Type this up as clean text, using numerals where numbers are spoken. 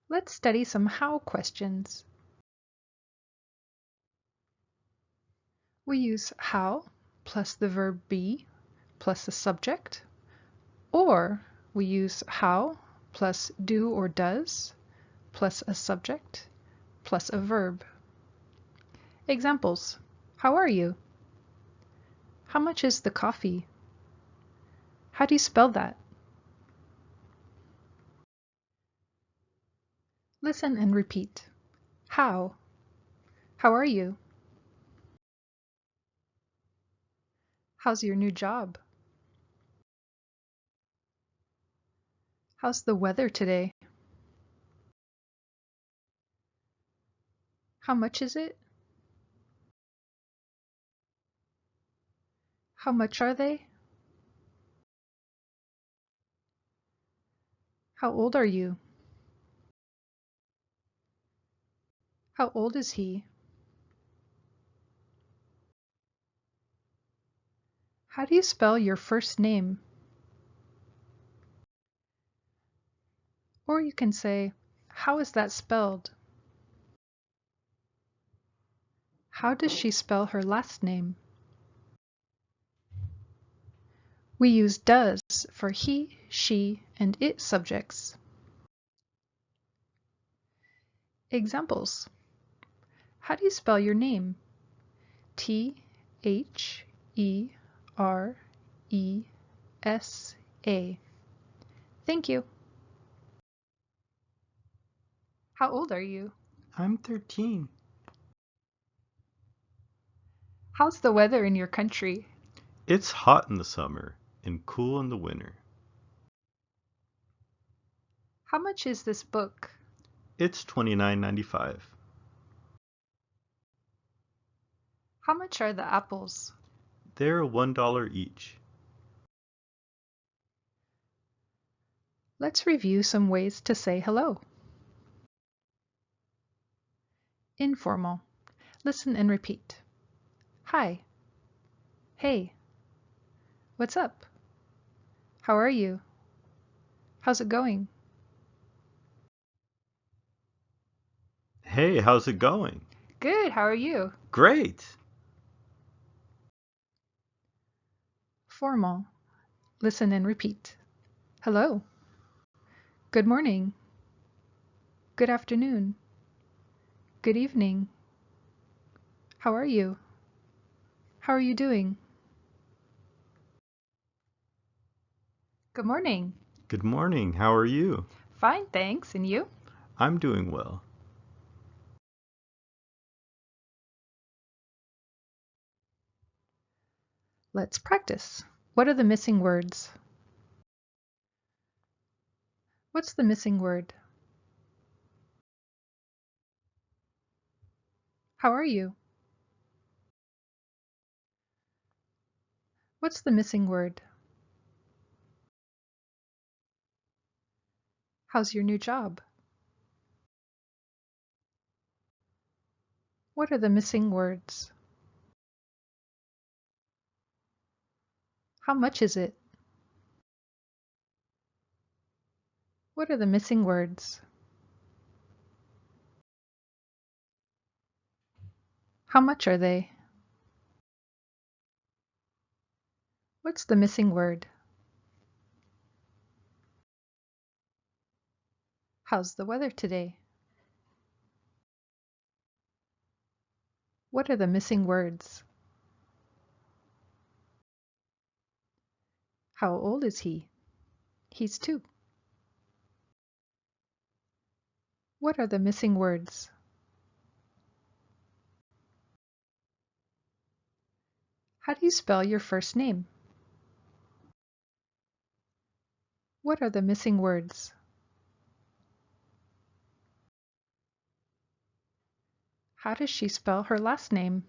Let's study some how questions. We use how plus the verb be plus the subject, or we use how plus do or does plus a subject plus a verb. Examples: how are you? How much is the coffee? How do you spell that? Listen and repeat. How? How are you? How's your new job? How's the weather today? How much is it? How much are they? How old are you? How old is he? How do you spell your first name? Or you can say, how is that spelled? How does she spell her last name? We use does for he, she, and it subjects. Examples: how do you spell your name? T-H-E-R-E-S-A. Thank you. How old are you? I'm 13. How's the weather in your country? It's hot in the summer and cool in the winter. How much is this book? It's $29.95. How much are the apples? They're $1 each. Let's review some ways to say hello. Informal. Listen and repeat. Hi. Hey. What's up? How are you? How's it going? Hey, how's it going? Good, how are you? Great! Formal. Listen and repeat. Hello. Good morning. Good afternoon. Good evening. How are you? How are you doing? Good morning. Good morning, how are you? Fine, thanks. And you? I'm doing well. Let's practice. What are the missing words? What's the missing word? How are you? What's the missing word? How's your new job? What are the missing words? How much is it? What are the missing words? How much are they? What's the missing word? How's the weather today? What are the missing words? How old is he? He's 2. What are the missing words? How do you spell your first name? What are the missing words? How does she spell her last name?